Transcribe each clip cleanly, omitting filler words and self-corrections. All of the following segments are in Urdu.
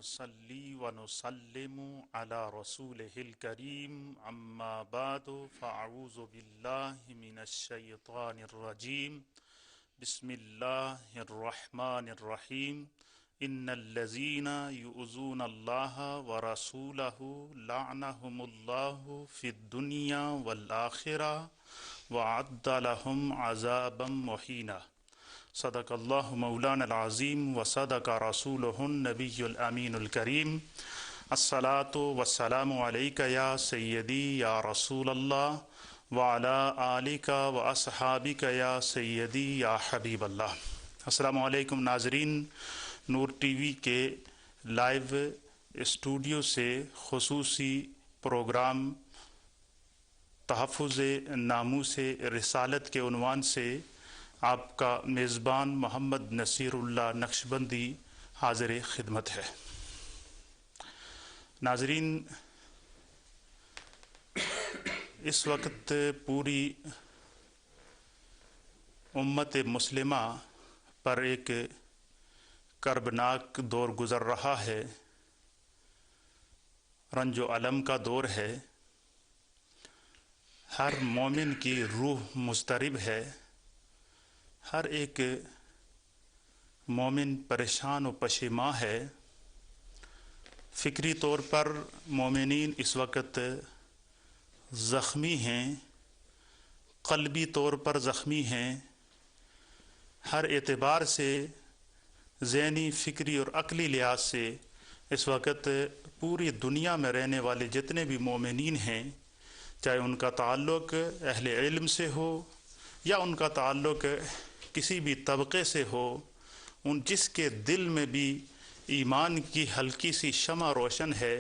ونصلي ونسلم على رسوله الكريم أما بعد فأعوذ بالله من الشيطان الرجيم بسم الله الرحمن الرحيم إن الذين يؤذون الله ورسوله لعنهم الله في الدنيا والآخرة وأعد لهم عذابا مهينا صدق اللہ مولانا العظیم وصدق رسولہ النبی الامین الکریم الصلاۃ والسلام علیک یا سیدی یا رسول اللہ وعلی آلک واصحابک یا سیدی یا حبیب اللہ۔ السلام علیکم ناظرین، نور ٹی وی کے لائیو اسٹوڈیو سے خصوصی پروگرام تحفظ ناموس رسالت کے عنوان سے آپ کا میزبان محمد نصیر اللہ نقشبندی حاضر خدمت ہے۔ ناظرین، اس وقت پوری امت مسلمہ پر ایک کربناک دور گزر رہا ہے، رنج و الم کا دور ہے۔ ہر مومن کی روح مضطرب ہے، ہر ایک مومن پریشان و پشیماں ہے۔ فکری طور پر مومنین اس وقت زخمی ہیں، قلبی طور پر زخمی ہیں، ہر اعتبار سے ذہنی، فکری اور عقلی لحاظ سے اس وقت پوری دنیا میں رہنے والے جتنے بھی مومنین ہیں، چاہے ان کا تعلق اہل علم سے ہو یا ان کا تعلق کسی بھی طبقے سے ہو، ان جس کے دل میں بھی ایمان کی ہلکی سی شمع روشن ہے،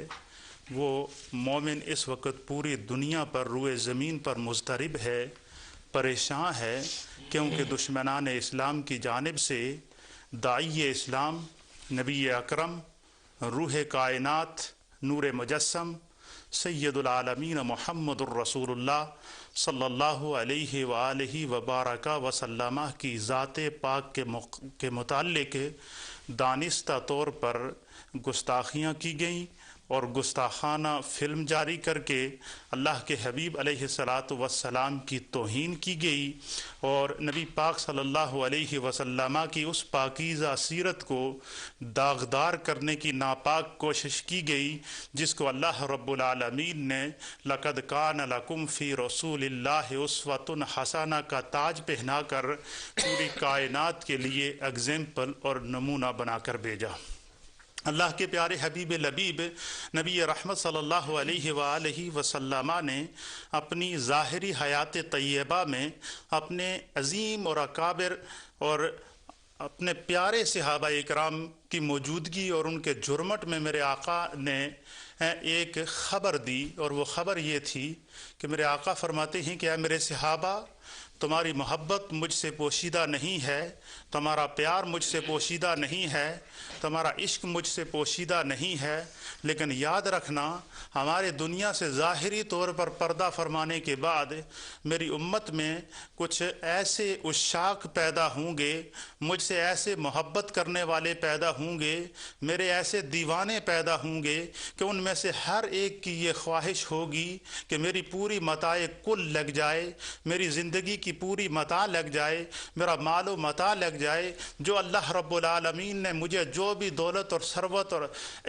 وہ مومن اس وقت پوری دنیا پر روئے زمین پر مضطرب ہے، پریشان ہے، کیونکہ دشمنان اسلام کی جانب سے داعی اسلام نبی اکرم، روح کائنات، نور مجسم، سید العالمین محمد الرسول اللہ صلی اللہ علیہ وآلہ وبارک وسلم کی ذات پاک کے متعلق دانستہ طور پر گستاخیاں کی گئیں اور گستاخانہ فلم جاری کر کے اللہ کے حبیب علیہ الصلاۃ والسلام کی توہین کی گئی، اور نبی پاک صلی اللہ علیہ وسلم کی اس پاکیزہ سیرت کو داغدار کرنے کی ناپاک کوشش کی گئی، جس کو اللہ رب العالمین نے لقد کان لکم فی رسول اللہ اسوۃ حسنہ کا تاج پہنا کر پوری کائنات کے لیے اگزامپل اور نمونہ بنا کر بھیجا۔ اللہ کے پیارے حبیب لبیب نبی رحمت صلی اللہ علیہ وآلہ وسلم نے اپنی ظاہری حیات طیبہ میں اپنے عظیم اور اکابر اور اپنے پیارے صحابہ اکرام کی موجودگی اور ان کے جرمٹ میں میرے آقا نے ایک خبر دی، اور وہ خبر یہ تھی کہ میرے آقا فرماتے ہیں کہ اے میرے صحابہ، تمہاری محبت مجھ سے پوشیدہ نہیں ہے، تمہارا پیار مجھ سے پوشیدہ نہیں ہے، تمہارا عشق مجھ سے پوشیدہ نہیں ہے، لیکن یاد رکھنا ہمارے دنیا سے ظاہری طور پر پردہ فرمانے کے بعد میری امت میں کچھ ایسے عشاق پیدا ہوں گے، مجھ سے ایسے محبت کرنے والے پیدا ہوں گے، میرے ایسے دیوانے پیدا ہوں گے کہ ان میں سے ہر ایک کی یہ خواہش ہوگی کہ میری پوری متاع کل لگ جائے، میری زندگی کی پوری متاع لگ جائے، میرا مال و متاع لگ جائے، جو اللہ رب العالمین نے مجھے جو بھی دولت اور ثروت اور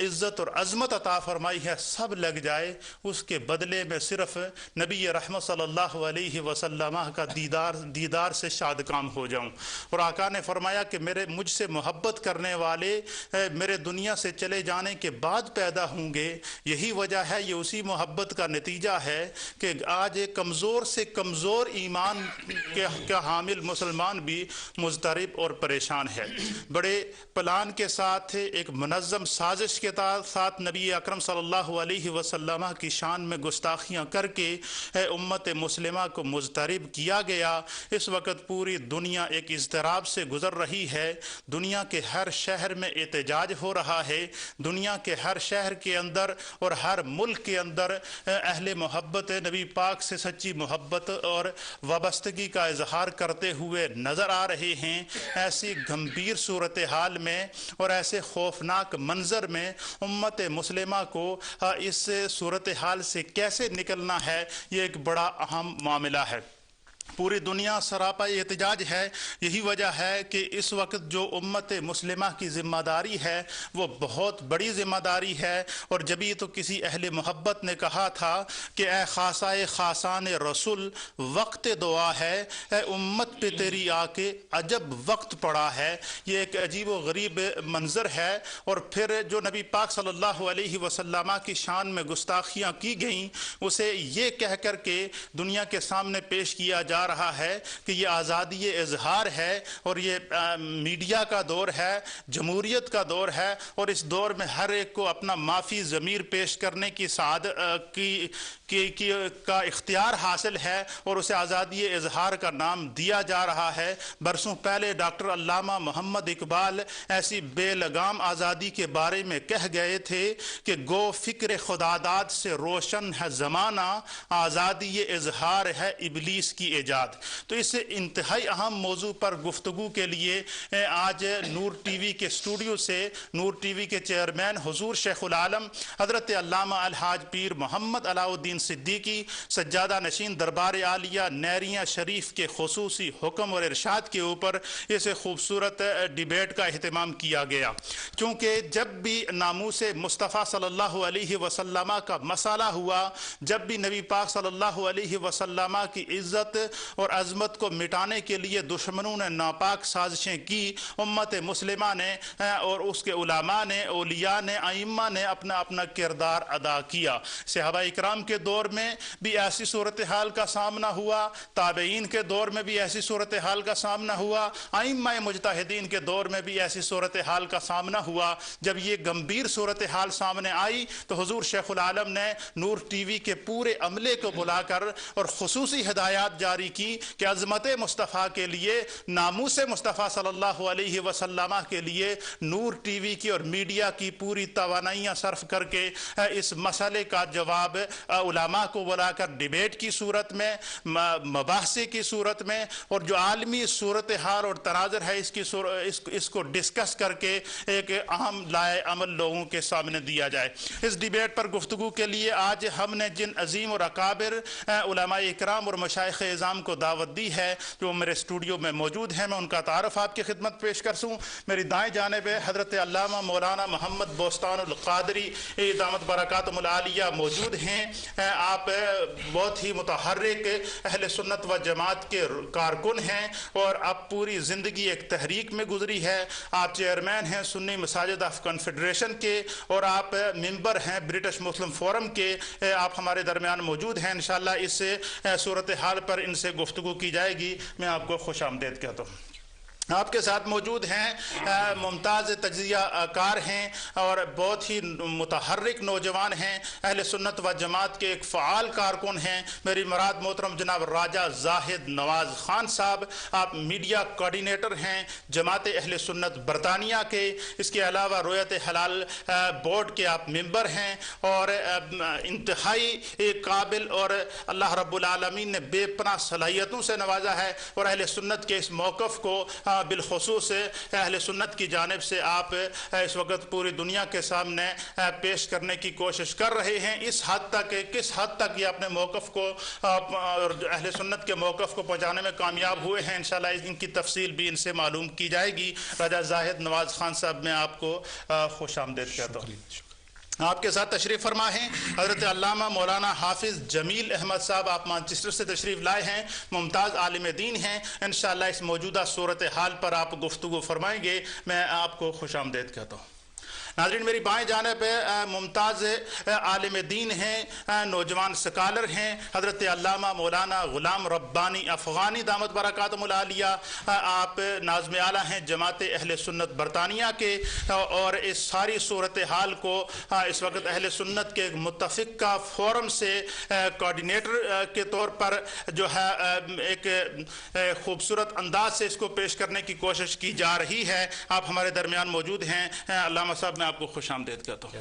عزت اور عظمت عطا فرمائی ہے سب لگ جائے، اس کے بدلے میں صرف نبی رحمت صلی اللہ علیہ وسلم کا دیدار سے شاد کام ہو جاؤں۔ اور آقا نے فرمایا کہ مجھ سے محبت کرنے والے میرے دنیا سے چلے جانے کے بعد پیدا ہوں گے۔ یہی وجہ ہے، یہ اسی محبت کا نتیجہ ہے کہ آج ایک کمزور سے کمزور ایمان کا حامل مسلمان بھی مضطرب اور پریشان ہے۔ بڑے پلان کے ساتھ، ایک منظم سازش کے ساتھ نبی اکرم صلی اللہ علیہ وسلم کی شان میں گستاخیاں کر کے امت مسلمہ کو مضطرب کیا گیا۔ اس وقت پوری دنیا ایک اضطراب سے گزر رہی ہے، دنیا کے ہر شہر میں احتجاج ہو رہا ہے، دنیا کے ہر شہر کے اندر اور ہر ملک کے اندر اہل محبت نبی پاک سے سچی محبت اور وابستگی شائستگی کا اظہار کرتے ہوئے نظر آ رہے ہیں، ایسی گھمبیر صورتحال میں اور ایسے خوفناک منظر میں امت مسلمہ کو اس صورتحال سے کیسے نکلنا ہے، یہ ایک بڑا اہم معاملہ ہے۔ پوری دنیا سراپا احتجاج ہے۔ یہی وجہ ہے کہ اس وقت جو امت مسلمہ کی ذمہ داری ہے وہ بہت بڑی ذمہ داری ہے، اور جبھی تو کسی اہل محبت نے کہا تھا کہ اے خاصائے خاصان رسول وقت دعا ہے، اے امت پہ تیری آ کے عجب وقت پڑا ہے۔ یہ ایک عجیب و غریب منظر ہے، اور پھر جو نبی پاک صلی اللہ علیہ وسلم کی شان میں گستاخیاں کی گئیں اسے یہ کہہ کر کے دنیا کے سامنے پیش کیا جا رہا ہے کہ یہ آزادی اظہار ہے اور یہ میڈیا کا دور ہے، جمہوریت کا دور ہے، اور اس دور میں ہر ایک کو اپنا معافی ضمیر پیش کرنے کی کا اختیار حاصل ہے، اور اسے آزادی اظہار کا نام دیا جا رہا ہے۔ برسوں پہلے ڈاکٹر علامہ محمد اقبال ایسی بے لگام آزادی کے بارے میں کہہ گئے تھے کہ گو فکر خداداد سے روشن ہے زمانہ، آزادی اظہار ہے ابلیس کی ایجاد۔ تو اس انتہائی اہم موضوع پر گفتگو کے لیے آج نور ٹی وی کے اسٹوڈیو سے نور ٹی وی کے چیئرمین حضور شیخ العالم حضرت علامہ الحاج پیر محمد علاء الدین صدیقی سجادہ نشین دربار عالیہ نیریاں شریف کے خصوصی حکم اور ارشاد کے اوپر اس خوبصورت ڈیبیٹ کا اہتمام کیا گیا، کیونکہ جب بھی ناموس مصطفیٰ صلی اللہ علیہ وسلم کا مسئلہ ہوا، جب بھی نبی پاک صلی اللہ علیہ وسلم کی عزت اور عظمت کو مٹانے کے لیے دشمنوں نے ناپاک سازشیں کی، امت مسلمہ نے اور اس کے علماء نے، اولیاء نے، ائمہ نے اپنا اپنا کردار ادا کیا۔ صحابہ اکرام کے دور میں بھی ایسی صورتحال کا سامنا ہوا، تابعین کے دور میں بھی ایسی صورتحال کا سامنا ہوا، ائمہ مجتہدین کے دور میں بھی ایسی صورتحال کا سامنا ہوا۔ جب یہ گمبھیر صورتحال سامنے آئی تو حضور شیخ العالم نے نور ٹی وی کے پورے عملے کو بلا کر اور خصوصی ہدایات جاری کی کہ عظمت مصطفیٰ کے لیے، ناموس مصطفیٰ صلی اللہ علیہ وسلم کے لیے نور ٹی وی کی اور میڈیا کی پوری توانائیاں صرف کر کے اس مسئلے کا جواب علماء کو بلا کر ڈیبیٹ کی صورت میں، مباحثے کی صورت میں، اور جو عالمی صورتحال اور تناظر ہے اس کو ڈسکس کر کے ایک اہم لائے عمل لوگوں کے سامنے دیا جائے۔ اس ڈیبیٹ پر گفتگو کے لیے آج ہم نے جن عظیم اور اکابر علماء اکرام اور مشائخ اعظام کو دعوت دی ہے جو میرے اسٹوڈیو میں موجود ہیں، میں ان کا تعارف آپ کی خدمت پیش کروں۔ میری دائیں جانب حضرت علامہ مولانا محمد بوستان القادری دامت برکاتہم العالیہ موجود ہیں۔ آپ بہت ہی متحرک اہل سنت و جماعت کے کارکن ہیں اور اب پوری زندگی ایک تحریک میں گزری ہے۔ آپ چیئرمین ہیں سنی مساجد آف کنفیڈریشن کے، اور آپ ممبر ہیں برٹش مسلم فورم کے۔ آپ ہمارے درمیان موجود ہیں، انشاءاللہ اس صورتحال پر ان سے گفتگو کی جائے گی۔ میں آپ کو خوش آمدید کہتا ہوں۔ آپ کے ساتھ موجود ہیں ممتاز تجزیہ کار ہیں اور بہت ہی متحرک نوجوان ہیں، اہل سنت و جماعت کے ایک فعال کارکن ہیں، میری مراد محترم جناب راجہ زاہد نواز خان صاحب۔ آپ میڈیا کوارڈینیٹر ہیں جماعت اہل سنت برطانیہ کے، اس کے علاوہ رویت حلال بورڈ کے آپ ممبر ہیں، اور انتہائی قابل اور اللہ رب العالمین نے بے پناہ صلاحیتوں سے نوازا ہے، اور اہل سنت کے اس موقف کو بالخصوص اہل سنت کی جانب سے آپ اس وقت پوری دنیا کے سامنے پیش کرنے کی کوشش کر رہے ہیں۔ اس حد تک کس حد تک یہ اپنے موقف کو اور اہل سنت کے موقف کو پہنچانے میں کامیاب ہوئے ہیں، انشاءاللہ ان کی تفصیل بھی ان سے معلوم کی جائے گی۔ راجہ زاہد نواز خان صاحب میں آپ کو خوش آمدید کہتا ہوں۔ آپ کے ساتھ تشریف فرما ہیں حضرت علامہ مولانا حافظ جمیل احمد صاحب، آپ مانچسٹر سے تشریف لائے ہیں، ممتاز عالم دین ہیں، انشاءاللہ اس موجودہ صورتحال پر آپ گفتگو فرمائیں گے۔ میں آپ کو خوش آمدید کہتا ہوں۔ ناظرین میری بائیں جانب ممتاز عالم دین ہیں، نوجوان سکالر ہیں، حضرت علامہ مولانا غلام ربانی افغانی دامت برکاتہم العالیہ۔ آپ ناظم اعلیٰ ہیں جماعت اہل سنت برطانیہ کے، اور اس ساری صورتحال کو اس وقت اہل سنت کے متفقہ فورم سے کوارڈینیٹر کے طور پر جو ہے ایک خوبصورت انداز سے اس کو پیش کرنے کی کوشش کی جا رہی ہے۔ آپ ہمارے درمیان موجود ہیں۔ علامہ صاحب آپ کو خوش آمدید کہتا ہوں۔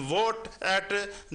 vote@noor.tv।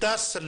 10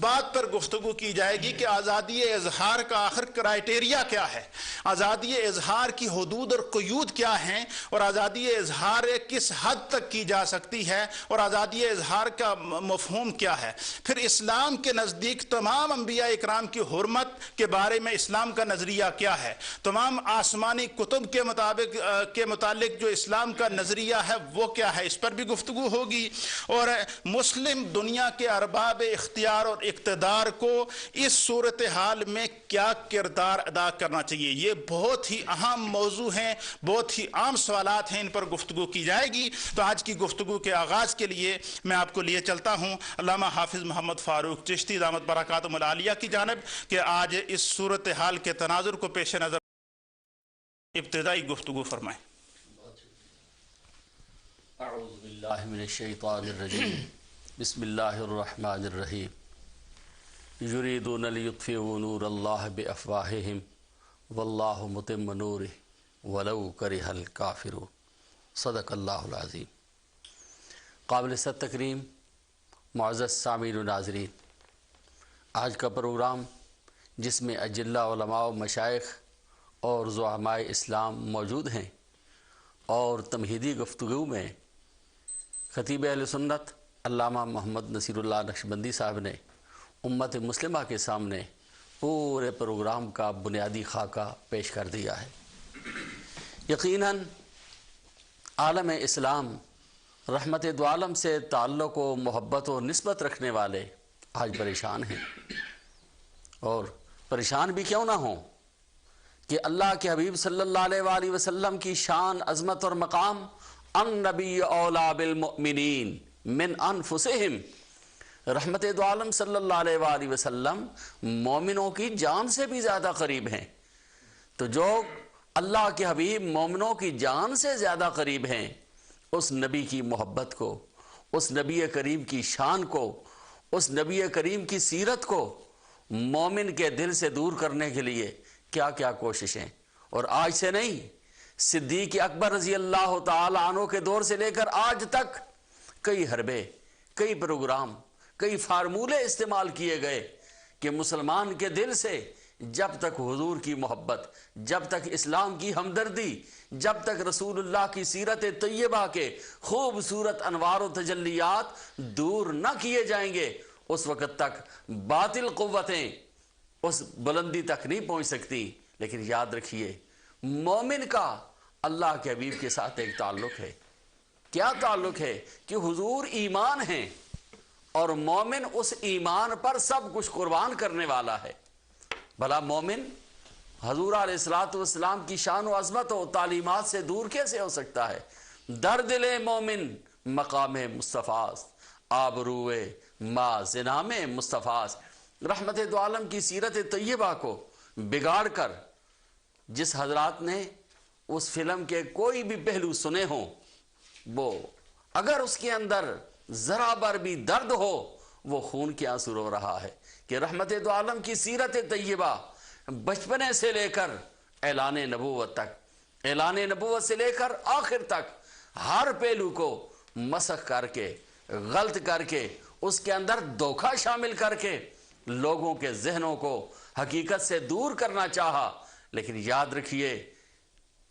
بات پر گفتگو کی جائے گی کہ آزادی اظہار کا آخر کرائیٹیریا کیا ہے، آزادی اظہار کی حدود اور قیود کیا ہیں، اور آزادی اظہار کس حد تک کی جا سکتی ہے، اور آزادی اظہار کا مفہوم کیا ہے۔ پھر اسلام کے نزدیک تمام انبیاء اکرام کی حرمت کے بارے میں اسلام کا نظریہ کیا ہے، تمام آسمانی کتب کے متعلق جو اسلام کا نظریہ ہے وہ کیا ہے، اس پر بھی گفتگو ہوگی۔ اور مسلم دنیا کے ارباب اختیار اور اقتدار کو اس صورتحال میں کیا کردار ادا کرنا چاہیے، یہ بہت ہی اہم موضوع ہیں، بہت ہی عام سوالات ہیں، ان پر گفتگو کی جائے گی۔ تو آج کی گفتگو کے آغاز کے لیے میں آپ کو لیے چلتا ہوں علامہ حافظ محمد فاروق چشتی دامت برکاتہم العالیہ کی جانب کہ آج اس صورتحال کے تناظر کو پیش نظر ابتدائی گفتگو فرمائیں۔ اعوذ باللہ من الشیطان الرجیم، بسم اللہ الرحمن الرحیم۔ یریدون لیطفئوا نور اللہ بافواہہم واللہ متم نورہ ولو کرہ الکافرون۔ صدق اللہ العظیم۔ قابل صد تکریم معزز سامعین و ناظرین، آج کا پروگرام جس میں اجلہ علماء و مشائخ اور زعماء اسلام موجود ہیں، اور تمہیدی گفتگو میں خطیب اہل سنت علامہ محمد نصیر اللہ نقشبندی صاحب نے امت مسلمہ کے سامنے پورے پروگرام کا بنیادی خاکہ پیش کر دیا ہے۔ یقیناً عالم اسلام رحمت دو عالم سے تعلق و محبت و نسبت رکھنے والے آج پریشان ہیں، اور پریشان بھی کیوں نہ ہوں کہ اللہ کے حبیب صلی اللہ علیہ وآلہ وسلم کی شان، عظمت اور مقام النبی اولا بالمؤمنین من انفسہم، رحمت دو عالم صلی اللہ علیہ وآلہ وسلم مومنوں کی جان سے بھی زیادہ قریب ہیں۔ تو جو اللہ کے حبیب مومنوں کی جان سے زیادہ قریب ہیں، اس نبی کی محبت کو، اس نبی کریم کی شان کو، اس نبی کریم کی سیرت کو مومن کے دل سے دور کرنے کے لیے کیا کیا کوششیں، اور آج سے نہیں، صدیق اکبر رضی اللہ تعالی عنہ کے دور سے لے کر آج تک کئی حربے، کئی پروگرام، کئی فارمولے استعمال کیے گئے کہ مسلمان کے دل سے جب تک حضور کی محبت، جب تک اسلام کی ہمدردی، جب تک رسول اللہ کی سیرت طیبہ کے خوبصورت انوار و تجلیات دور نہ کیے جائیں گے، اس وقت تک باطل قوتیں اس بلندی تک نہیں پہنچ سکتی۔ لیکن یاد رکھیے، مومن کا اللہ کے حبیب کے ساتھ ایک تعلق ہے۔ کیا تعلق ہے؟ کہ حضور ایمان ہیں، اور مومن اس ایمان پر سب کچھ قربان کرنے والا ہے۔ بھلا مومن حضور علیہ السلام کی شان و عظمت و تعلیمات سے دور کیسے ہو سکتا ہے؟ در دل مومن مقام مصطفیٰ، آبروئے ما زنام مصطفیٰ، رحمت دو عالم کی سیرت طیبہ کو بگاڑ کر جس حضرات نے اس فلم کے کوئی بھی پہلو سنے ہوں، وہ اگر اس کے اندر ذرا بر بھی درد ہو، وہ خون کے آنسو رو رہا ہے کہ رحمت دو عالم کی سیرت طیبہ بچپنے سے لے کر اعلان نبوت تک، اعلان نبوت سے لے کر آخر تک ہر پہلو کو مسخ کر کے، غلط کر کے، اس کے اندر دھوکہ شامل کر کے لوگوں کے ذہنوں کو حقیقت سے دور کرنا چاہا۔ لیکن یاد رکھیے،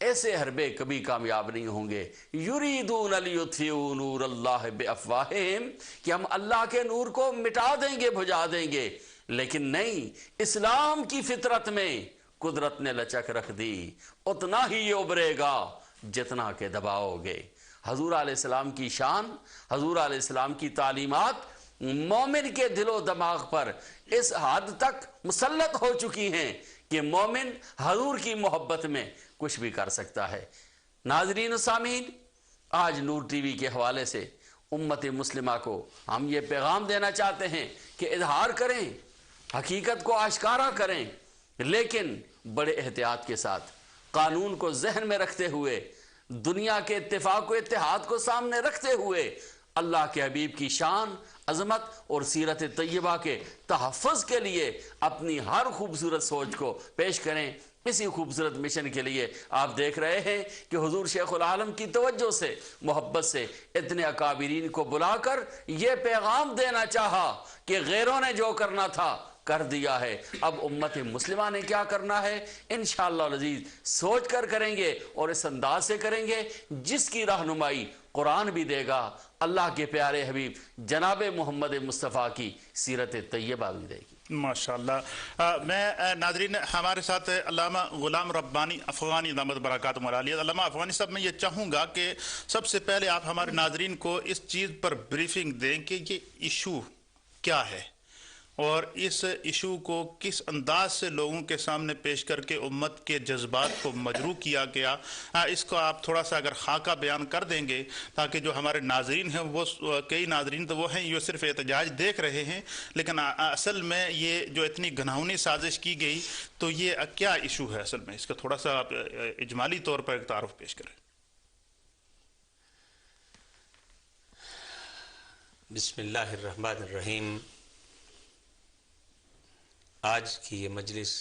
ایسے حربے کبھی کامیاب نہیں ہوں گے۔ یریدون لیطفئوا نور اللہ بافواہہم، کہ ہم اللہ کے نور کو مٹا دیں گے، بجھا دیں گے، لیکن نہیں، اسلام کی فطرت میں قدرت نے لچک رکھ دی، اتنا ہی ابھرے گا جتنا کہ دباؤ گے۔ حضور علیہ السلام کی شان، حضور علیہ السلام کی تعلیمات مومن کے دل و دماغ پر اس حد تک مسلط ہو چکی ہیں کہ مومن حضور کی محبت میں کچھ بھی کر سکتا ہے۔ ناظرین و سامعین، آج نور ٹی وی کے حوالے سے امت مسلمہ کو ہم یہ پیغام دینا چاہتے ہیں کہ اظہار کریں، حقیقت کو آشکارا کریں، لیکن بڑے احتیاط کے ساتھ، قانون کو ذہن میں رکھتے ہوئے، دنیا کے اتفاق و اتحاد کو سامنے رکھتے ہوئے، اللہ کے حبیب کی شان، عظمت اور سیرت طیبہ کے تحفظ کے لیے اپنی ہر خوبصورت سوچ کو پیش کریں، اسی خوبصورت مشن کے لیے آپ دیکھ رہے ہیں کہ حضور شیخ العالم کی توجہ سے، محبت سے اتنے اکابرین کو بلا کر یہ پیغام دینا چاہا کہ غیروں نے جو کرنا تھا کر دیا ہے، اب امت مسلمہ نے کیا کرنا ہے، انشاءاللہ العزیز سوچ کر کریں گے اور اس انداز سے کریں گے جس کی رہنمائی قرآن بھی دے گا، اللہ کے پیارے حبیب جناب محمد مصطفیٰ کی سیرت طیبہ بھی دے گی۔ ماشاءاللہ۔ میں ناظرین، ہمارے ساتھ علامہ غلام ربانی افغانی دامت برکاتہ عالیہ۔ علامہ افغانی صاحب، میں یہ چاہوں گا کہ سب سے پہلے آپ ہمارے ناظرین کو اس چیز پر بریفنگ دیں کہ یہ ایشو کیا ہے اور اس ایشو کو کس انداز سے لوگوں کے سامنے پیش کر کے امت کے جذبات کو مجروح کیا گیا۔ اس کو آپ تھوڑا سا اگر خاکہ بیان کر دیں گے تاکہ جو ہمارے ناظرین ہیں، وہ کئی ناظرین تو وہ ہیں جو صرف احتجاج دیکھ رہے ہیں، لیکن اصل میں یہ جو اتنی گھناؤنی سازش کی گئی تو یہ کیا ایشو ہے اصل میں، اس کا تھوڑا سا آپ اجمالی طور پر ایک تعارف پیش کریں۔ بسم اللہ الرحمن الرحیم۔ آج کی یہ مجلس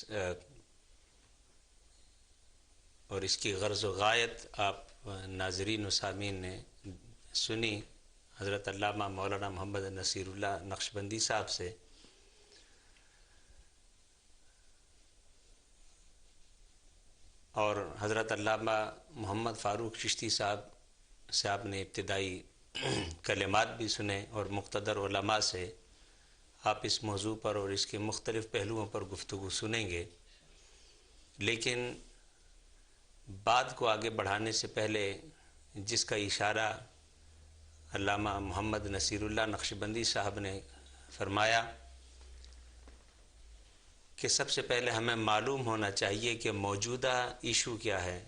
اور اس کی غرض و غایت آپ ناظرین و سامعین نے سنی حضرت علامہ مولانا محمد نصیر اللہ نقشبندی صاحب سے۔ اور حضرت علامہ محمد فاروق چشتی صاحب سے آپ نے ابتدائی کلمات بھی سنے، اور مقتدر علماء سے آپ اس موضوع پر اور اس کے مختلف پہلوؤں پر گفتگو سنیں گے۔ لیکن بات کو آگے بڑھانے سے پہلے جس کا اشارہ علامہ محمد نصیر اللہ نقشبندی صاحب نے فرمایا کہ سب سے پہلے ہمیں معلوم ہونا چاہیے کہ موجودہ ایشو کیا ہے۔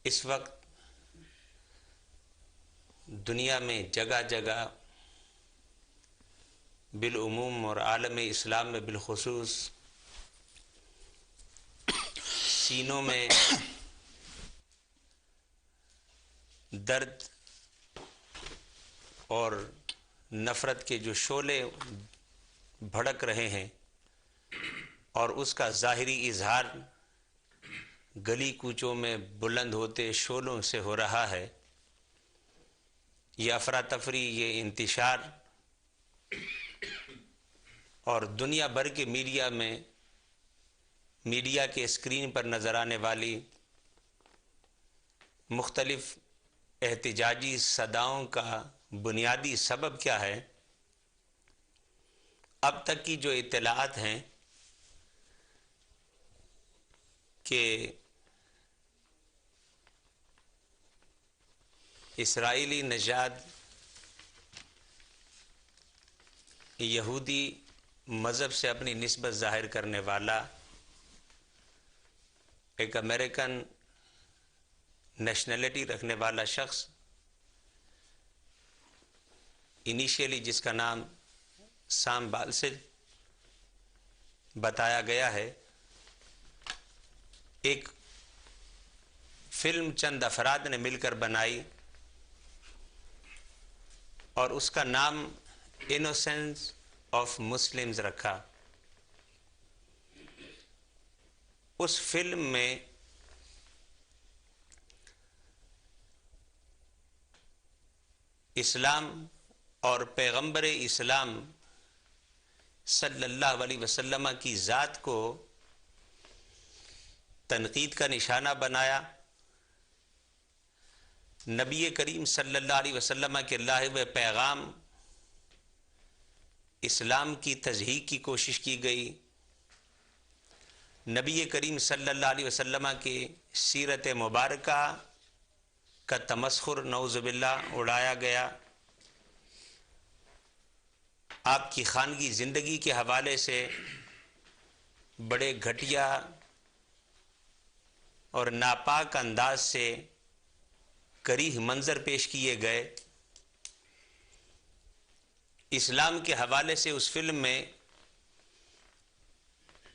اس وقت دنیا میں جگہ جگہ بالعموم اور عالم اسلام میں بالخصوص سینوں میں درد اور نفرت کے جو شعلے بھڑک رہے ہیں، اور اس کا ظاہری اظہار گلی کوچوں میں بلند ہوتے شعلوں سے ہو رہا ہے۔ یہ افراتفری، یہ انتشار، اور دنیا بھر کے میڈیا میں، میڈیا کے اسکرین پر نظر آنے والی مختلف احتجاجی صداؤں کا بنیادی سبب کیا ہے؟ اب تک کی جو اطلاعات ہیں کہ اسرائیلی نژاد یہودی مذہب سے اپنی نسبت ظاہر کرنے والا ایک امریکن نیشنلٹی رکھنے والا شخص، انیشیلی جس کا نام سام بالسل بتایا گیا ہے، ایک فلم چند افراد نے مل کر بنائی اور اس کا نام انوسینس آف مسلمز رکھا۔ اس فلم میں اسلام اور پیغمبر اسلام صلی اللہ علیہ وسلم کی ذات کو تنقید کا نشانہ بنایا، نبی کریم صلی اللہ علیہ وسلم کے لائے ہوئے پیغام اسلام کی تضحیق کی کوشش کی گئی، نبی کریم صلی اللہ علیہ وسلم کی سیرت مبارکہ کا تمسخر نعوذ باللہ اڑایا گیا، آپ کی خانگی زندگی کے حوالے سے بڑے گھٹیا اور ناپاک انداز سے کریہ منظر پیش کیے گئے۔ اسلام کے حوالے سے اس فلم میں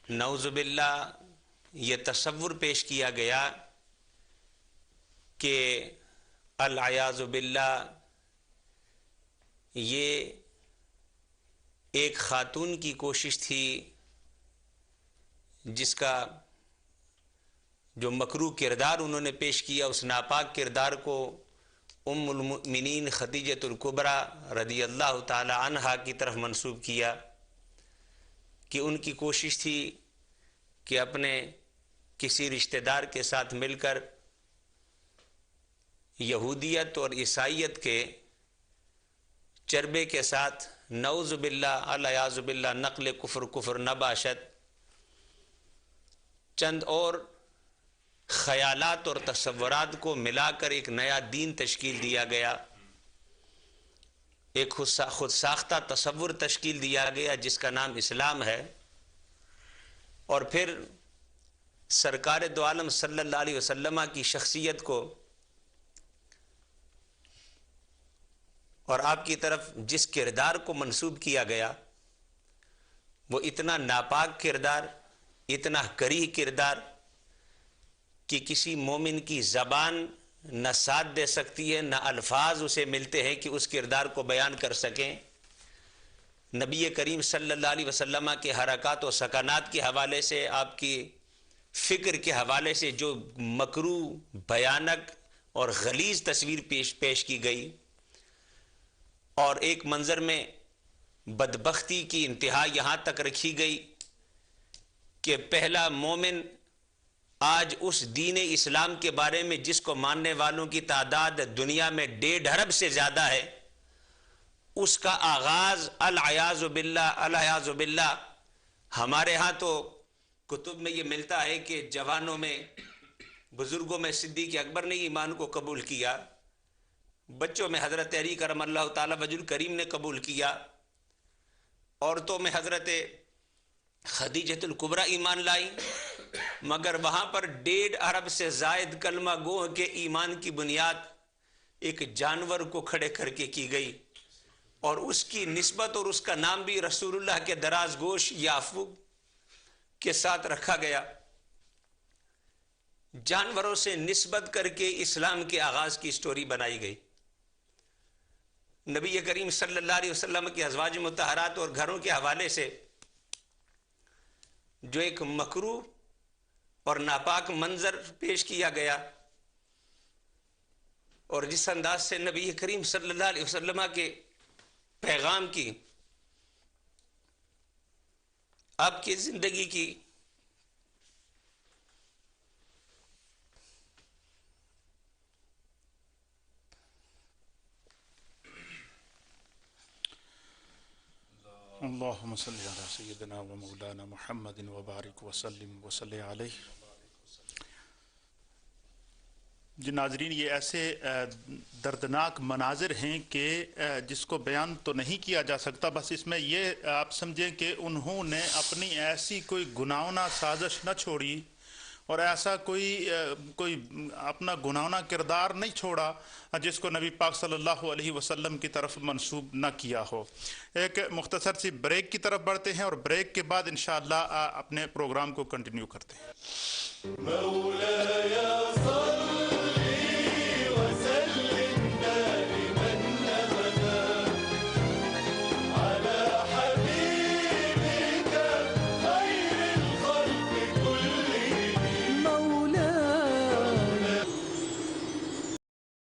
نعوذ باللہ یہ تصور پیش کیا گیا کہ العیاذ باللہ یہ ایک خاتون کی کوشش تھی جس کا جو مکروہ کردار انہوں نے پیش کیا، اس ناپاک کردار کو ام المؤمنین خدیجۃ الکبریٰ رضی اللہ تعالی عنہا کی طرف منسوب کیا کہ ان کی کوشش تھی کہ اپنے کسی رشتہ دار کے ساتھ مل کر یہودیت اور عیسائیت کے چربے کے ساتھ نعوذ باللہ العیاذ باللہ نقل کفر نہ باشد چند اور خیالات اور تصورات کو ملا کر ایک نیا دین تشکیل دیا گیا، ایک خود ساختہ تصور تشکیل دیا گیا جس کا نام اسلام ہے۔ اور پھر سرکار دو عالم صلی اللہ علیہ وسلم کی شخصیت کو اور آپ کی طرف جس کردار کو منسوب کیا گیا وہ اتنا ناپاک کردار، اتنا کریہ کردار کہ کسی مومن کی زبان نہ ساتھ دے سکتی ہے، نہ الفاظ اسے ملتے ہیں کہ اس کردار کو بیان کر سکیں۔ نبی کریم صلی اللہ علیہ وسلم کے حرکات و سکنات کے حوالے سے، آپ کی فکر کے حوالے سے جو مکروہ، بھیانک اور غلیظ تصویر پیش کی گئی، اور ایک منظر میں بدبختی کی انتہا یہاں تک رکھی گئی کہ پہلا مومن آج اس دین اسلام کے بارے میں جس کو ماننے والوں کی تعداد دنیا میں 1.5 ارب سے زیادہ ہے، اس کا آغاز العیاذ باللہ ہمارے ہاں تو کتب میں یہ ملتا ہے کہ جوانوں میں، بزرگوں میں صدیق اکبر نے ایمان کو قبول کیا، بچوں میں حضرت علی کرم اللہ تعالی وجہ الکریم نے قبول کیا، عورتوں میں حضرت خدیجۃ الکبریٰ ایمان لائی، مگر وہاں پر 1.5 ارب سے زائد کلمہ گوہ کے ایمان کی بنیاد ایک جانور کو کھڑے کر کے کی گئی، اور اس کی نسبت اور اس کا نام بھی رسول اللہ کے دراز گوش یعقوب کے ساتھ رکھا گیا۔ جانوروں سے نسبت کر کے اسلام کے آغاز کی سٹوری بنائی گئی۔ نبی کریم صلی اللہ علیہ وسلم کی ازواج مطہرات اور گھروں کے حوالے سے جو ایک مکروہ اور ناپاک منظر پیش کیا گیا، اور جس انداز سے نبی کریم صلی اللہ علیہ وسلم کے پیغام کی، آپ کی زندگی کی اللہم صلی علی سیدنا و مولانا محمد وبارک وسلم وصلی علیہ۔ جی ناظرین، یہ ایسے دردناک مناظر ہیں کہ جس کو بیان تو نہیں کیا جا سکتا، بس اس میں یہ آپ سمجھیں کہ انہوں نے اپنی ایسی کوئی گناہانہ سازش نہ چھوڑی اور ایسا کوئی اپنا گناہانہ کردار نہیں چھوڑا جس کو نبی پاک صلی اللہ علیہ وسلم کی طرف منسوب نہ کیا ہو۔ ایک مختصر سی بریک کی طرف بڑھتے ہیں اور بریک کے بعد انشاءاللہ اپنے پروگرام کو کنٹینیو کرتے ہیں۔